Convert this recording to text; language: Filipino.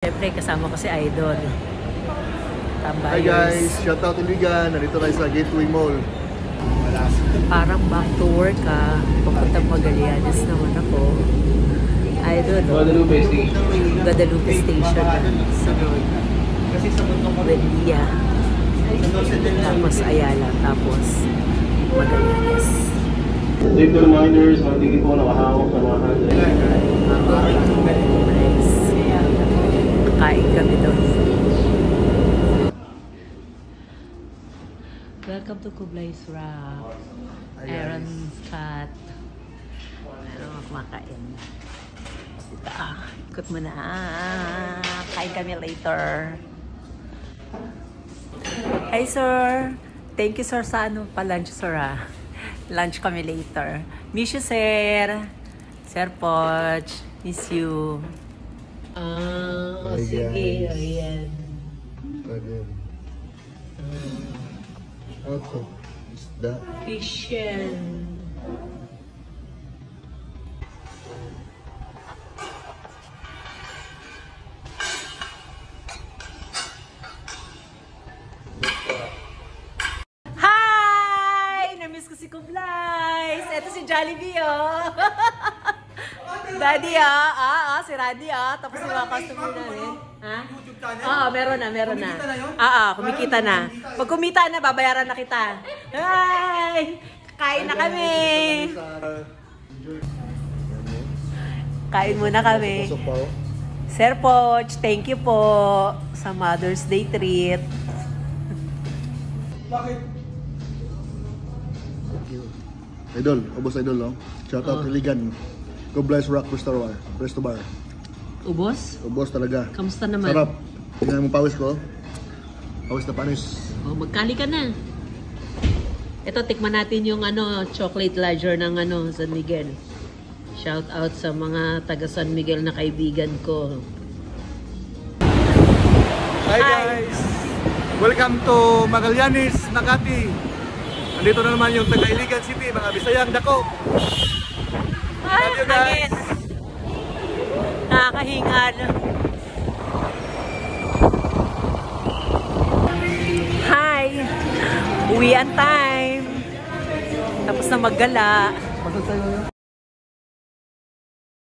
Siyempre, kasama ko si Idol. Tambayers. Hi guys, shout out to Ligan. Narito tayo sa Gateway Mall. Parang back to work papuntang Magallanes naman ako. Idol. Guadalupe Station. Sunod. Buendia. Tapos Ayala. Tapos Magallanes. Take the reminders, hindi po nakahawak na mga Kain kami doon. Welcome to Kublay's Rock. Aaron Scott. Ano kumakain? Ito ikot mo na. Kain kami later. Hi sir. Thank you sir sa ano pa lunch sir Lunch kami later. Miss you sir. Sir Poch. Miss you. Sige. Ayan. Ano isda? Fishin. Hi! Namiss ko si Kublays. Ito si Jollibee, oh. Daddy, si Raddy, tapos yung mga customer namin. Ha? Oo, meron na. Kumikita na yun? Kumikita na. Pag kumita na, babayaran na kita. Hi! Kain na kami. Kain muna kami. Sir Poch, thank you po sa Mother's Day treat. Bakit? Idol, ubos idol, no? Shout out to Ligan. Kublay's Rock Resto Bar. Ubos? Ubos talaga. Kamusta naman? Sarap. Tingnan mo pawis ko. Pawis na panis. Oh, magkali ka na. Ito, tikman natin yung chocolate ledger ng San Miguel. Shout out sa mga taga San Miguel na kaibigan ko. Hi guys! Welcome to Magallanes, Makati. Nandito na naman yung taga Iligan City, mga Bisayang dako. Ay, hangin. Nakakahingal. Hi! Uwian time. Tapos na maggala.